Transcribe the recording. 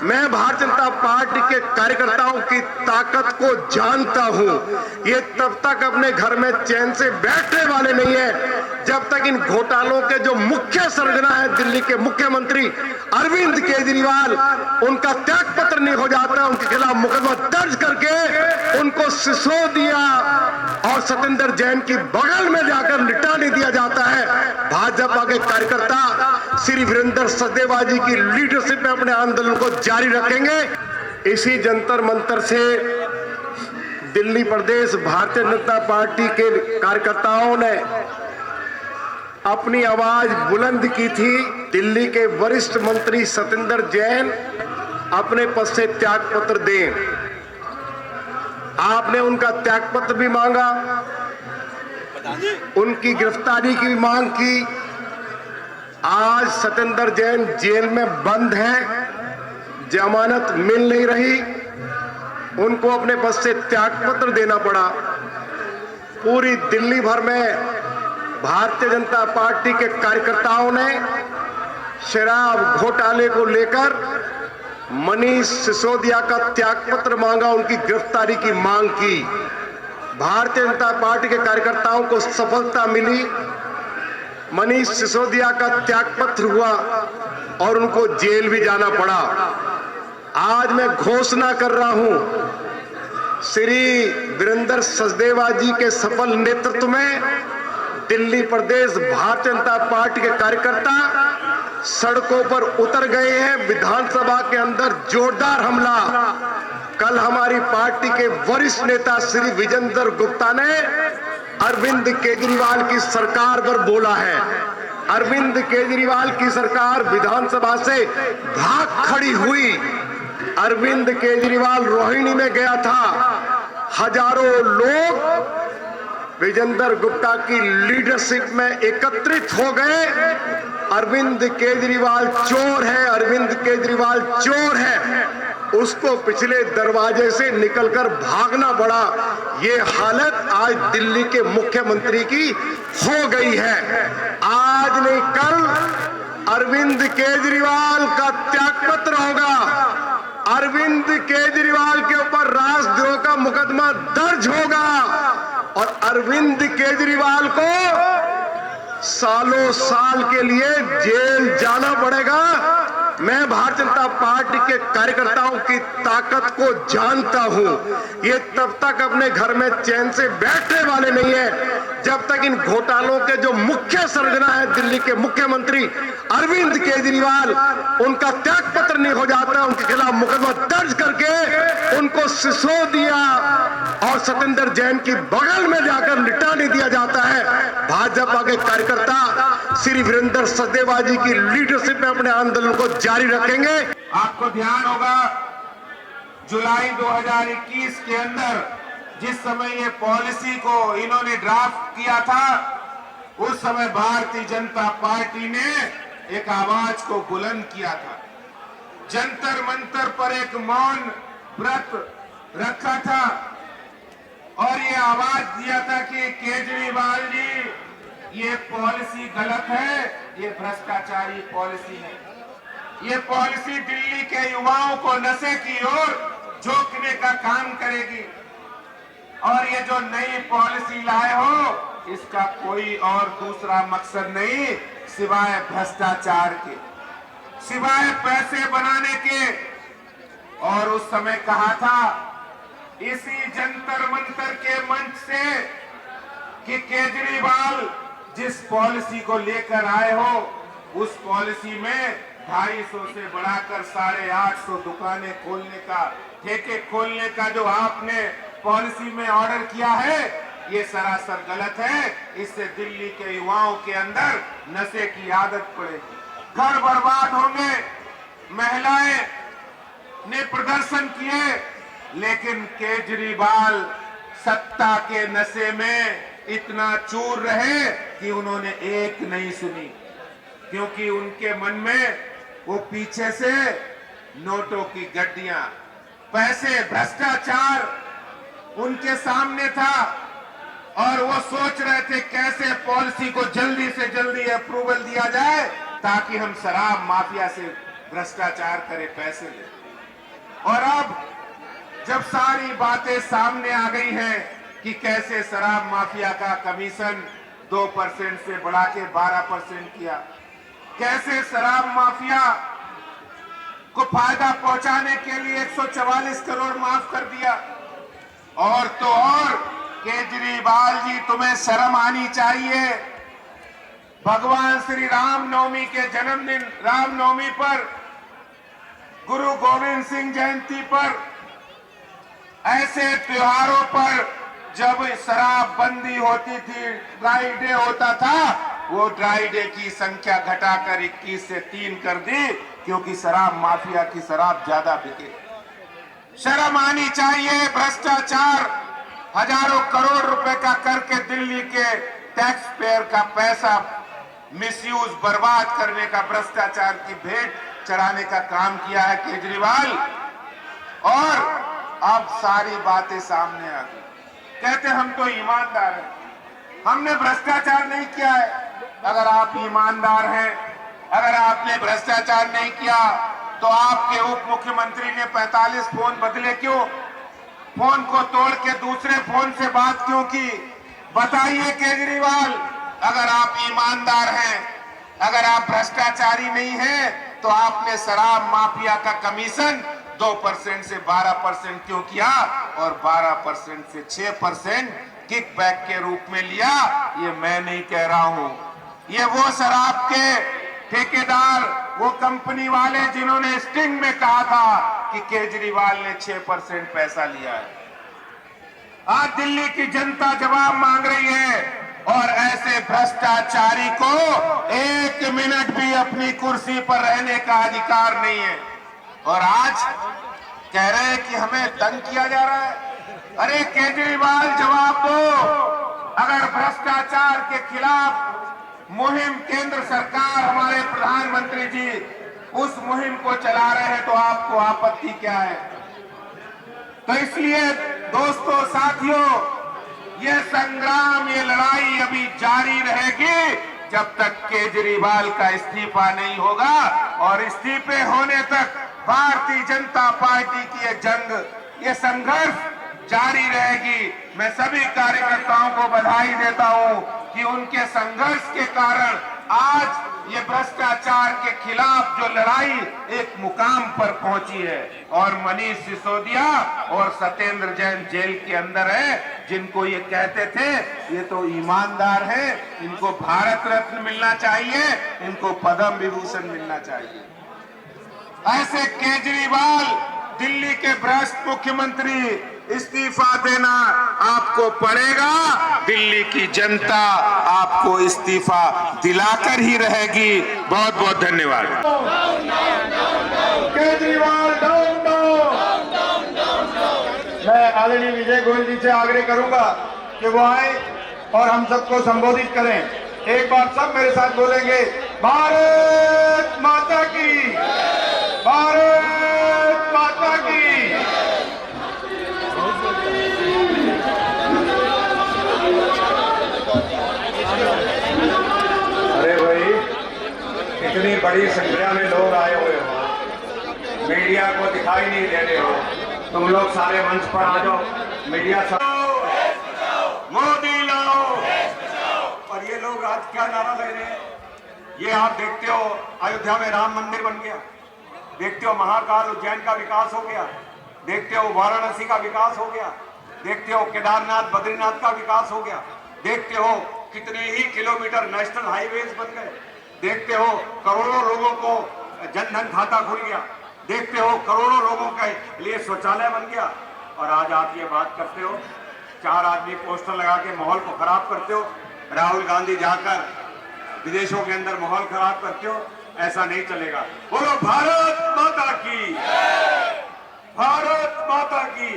मैं भारतीय जनता पार्टी के कार्यकर्ताओं की ताकत को जानता हूं। ये तब तक अपने घर में चैन से बैठने वाले नहीं है जब तक इन घोटालों के जो मुख्य सरगना है दिल्ली के मुख्यमंत्री अरविंद केजरीवाल, उनका त्याग पत्र नहीं हो जाता, उनके खिलाफ मुकदमा दर्ज करके उनको सिसोदिया और सत्येंद्र जैन की बगल में जाकर लिटा नहीं दिया जाता है। भाजपा के कार्यकर्ता श्री वीरेंद्र सचदेवा जी की लीडरशिप में अपने आंदोलन को जारी रखेंगे। इसी जंतर मंतर से दिल्ली प्रदेश भारतीय जनता पार्टी के कार्यकर्ताओं ने अपनी आवाज बुलंद की थी। दिल्ली के वरिष्ठ मंत्री सत्येंद्र जैन अपने पद से त्याग पत्र दें। आपने उनका त्याग पत्र भी मांगा, उनकी गिरफ्तारी की मांग की। आज सत्येंद्र जैन जेल में बंद है, जमानत मिल नहीं रही, उनको अपने पद से त्याग पत्र देना पड़ा। पूरी दिल्ली भर में भारतीय जनता पार्टी के कार्यकर्ताओं ने शराब घोटाले को लेकर मनीष सिसोदिया का त्याग पत्र मांगा, उनकी गिरफ्तारी की मांग की। भारतीय जनता पार्टी के कार्यकर्ताओं को सफलता मिली, मनीष सिसोदिया का त्यागपत्र हुआ और उनको जेल भी जाना पड़ा। आज मैं घोषणा कर रहा हूं, श्री वीरेंद्र सचदेवा जी के सफल नेतृत्व में दिल्ली प्रदेश भारतीय जनता पार्टी के कार्यकर्ता सड़कों पर उतर गए हैं। विधानसभा के अंदर जोरदार हमला। कल हमारी पार्टी के वरिष्ठ नेता श्री विजेंद्र गुप्ता ने अरविंद केजरीवाल की सरकार पर बोला है। अरविंद केजरीवाल की सरकार विधानसभा से भाग खड़ी हुई। अरविंद केजरीवाल रोहिणी में गया था, हजारों लोग विजेंद्र गुप्ता की लीडरशिप में एकत्रित हो गए। अरविंद केजरीवाल चोर है, अरविंद केजरीवाल चोर है, उसको पिछले दरवाजे से निकलकर भागना पड़ा। ये हालत आज दिल्ली के मुख्यमंत्री की हो गई है। आज नहीं कल अरविंद केजरीवाल का त्यागपत्र होगा। अरविंद केजरीवाल के ऊपर राष्ट्रद्रोह का मुकदमा दर्ज होगा और अरविंद केजरीवाल को सालों साल के लिए जेल जाना पड़ेगा। मैं भारतीय जनता पार्टी के कार्यकर्ताओं की ताकत को जानता हूं। ये तब तक अपने घर में चैन से बैठने वाले नहीं है जब तक इन घोटालों के जो मुख्य सरगना है दिल्ली के मुख्यमंत्री अरविंद केजरीवाल, उनका त्याग पत्र नहीं हो जाता, उनके खिलाफ मुकदमा दर्ज करके उनको सिसोदिया और सत्येंद्र जैन की बगल में जाकर लिटा नहीं दिया जाता है। भाजपा के कार्यकर्ता श्री वीरेंद्र सचदेवा जी की लीडरशिप में अपने आंदोलन को जारी रखेंगे। आपको ध्यान होगा जुलाई 2021 के अंदर जिस समय ये पॉलिसी को इन्होंने ड्राफ्ट किया था, उस समय भारतीय जनता पार्टी ने एक आवाज को बुलंद किया था। जंतर मंतर पर एक मौन व्रत रखा था और ये आवाज दिया था कि केजरीवाल जी ये पॉलिसी गलत है, ये भ्रष्टाचारी पॉलिसी है, ये पॉलिसी दिल्ली के युवाओं को नशे की ओर झोंकने का काम करेगी और ये जो नई पॉलिसी लाए हो इसका कोई और दूसरा मकसद नहीं सिवाय भ्रष्टाचार के, सिवाय पैसे बनाने के। और उस समय कहा था इसी जंतर मंतर के मंच से कि केजरीवाल जिस पॉलिसी को लेकर आए हो उस पॉलिसी में 250 से बढ़ाकर 850 दुकानें खोलने का, ठेके खोलने का जो आपने पॉलिसी में ऑर्डर किया है ये सरासर गलत है। इससे दिल्ली के युवाओं के अंदर नशे की आदत पड़ेगी, घर बर्बाद होंगे। महिलाएं ने प्रदर्शन किए लेकिन केजरीवाल सत्ता के नशे में इतना चूर रहे कि उन्होंने एक नहीं सुनी, क्योंकि उनके मन में वो पीछे से नोटों की गड्डियां, पैसे, भ्रष्टाचार उनके सामने था और वो सोच रहे थे कैसे पॉलिसी को जल्दी से जल्दी अप्रूवल दिया जाए ताकि हम शराब माफिया से भ्रष्टाचार करें, पैसे ले। और अब जब सारी बातें सामने आ गई हैं कि कैसे शराब माफिया का कमीशन 2% से बढ़ा के 12% किया, कैसे शराब माफिया को फायदा पहुंचाने के लिए 144 करोड़ माफ कर दिया, और तो और केजरीवाल जी तुम्हें शर्म आनी चाहिए। भगवान श्री रामनवमी के जन्मदिन रामनवमी पर, गुरु गोविंद सिंह जयंती पर, ऐसे त्योहारों पर जब शराब बंदी होती थी, ड्राई डे होता था, वो ड्राई डे की संख्या घटाकर 21 से 3 कर दी, क्योंकि शराब माफिया की शराब ज्यादा बिके। शर्म आनी चाहिए। भ्रष्टाचार हजारों करोड़ रुपए का करके दिल्ली के टैक्स पेयर का पैसा मिसयूज, बर्बाद करने का, भ्रष्टाचार की भेंट चढ़ाने का काम किया है केजरीवाल। और अब सारी बातें सामने आ गई। कहते हम तो ईमानदार हैं, हमने भ्रष्टाचार नहीं किया है। अगर आप ईमानदार हैं, अगर आपने भ्रष्टाचार नहीं किया, तो आपके उप मुख्यमंत्री ने 45 फोन बदले क्यों? फोन को तोड़ के दूसरे फोन से बात क्यों की? बताइए केजरीवाल, अगर आप ईमानदार हैं, अगर आप भ्रष्टाचारी नहीं हैं, तो आपने शराब माफिया का कमीशन 2% से 12% क्यों किया और 12% से 6% किकबैक के रूप में लिया? ये मैं नहीं कह रहा हूं, ये वो शराब के ठेकेदार, वो कंपनी वाले जिन्होंने स्टिंग में कहा था कि केजरीवाल ने 6% पैसा लिया है। आज दिल्ली की जनता जवाब मांग रही है, और ऐसे भ्रष्टाचारी को 1 मिनट भी अपनी कुर्सी पर रहने का अधिकार नहीं है। और आज कह रहे हैं कि हमें तंग किया जा रहा है। अरे केजरीवाल, जवाब दो। अगर भ्रष्टाचार के खिलाफ मुहिम केंद्र सरकार, हमारे प्रधानमंत्री जी उस मुहिम को चला रहे हैं, तो आपको आपत्ति क्या है? तो इसलिए दोस्तों, साथियों, ये संग्राम, ये लड़ाई अभी जारी रहेगी जब तक केजरीवाल का इस्तीफा नहीं होगा। और इस्तीफे होने तक भारतीय जनता पार्टी की ये जंग, ये संघर्ष जारी रहेगी। मैं सभी कार्यकर्ताओं को बधाई देता हूं कि उनके संघर्ष के कारण आज ये भ्रष्टाचार के खिलाफ जो लड़ाई एक मुकाम पर पहुंची है। और मनीष सिसोदिया और सत्येंद्र जैन जेल के अंदर है, जिनको ये कहते थे ये तो ईमानदार है, इनको भारत रत्न मिलना चाहिए, इनको पद्म विभूषण मिलना चाहिए। ऐसे केजरीवाल, दिल्ली के भ्रष्ट मुख्यमंत्री, इस्तीफा देना आपको पड़ेगा। दिल्ली की जनता आपको इस्तीफा दिलाकर ही रहेगी। बहुत बहुत धन्यवाद। Kejriwal down down. मैं आदरणीय विजय गोयल जी से आग्रह करूंगा कि वो आए और हम सबको संबोधित करें। एक बार सब मेरे साथ बोलेंगे, भारत माता की, भारत माता की। अरे भाई, इतनी बड़ी संख्या में लोग आए हुए हो, मीडिया को दिखाई नहीं दे रहे हो, तुम लोग सारे मंच पर आ जाओ। मीडिया सब मोदी लाओ। और ये लोग आज क्या नारा ले रहे हैं? ये आप देखते हो, अयोध्या में राम मंदिर बन गया, देखते हो महाकाल उज्जैन का विकास हो गया, देखते हो वाराणसी का विकास हो गया, देखते हो केदारनाथ बद्रीनाथ का विकास हो गया, देखते हो कितने ही किलोमीटर नेशनल हाईवेज बन गए, देखते हो करोड़ों लोगों को जनधन खाता खुल गया, देखते हो करोड़ों लोगों के लिए शौचालय बन गया। और आज आप ये बात करते हो, 4 आदमी पोस्टर लगा के माहौल को खराब करते हो। राहुल गांधी जाकर विदेशों के अंदर माहौल खराब करते हो, ऐसा नहीं चलेगा। बोलो भारत माता की, भारत माता की।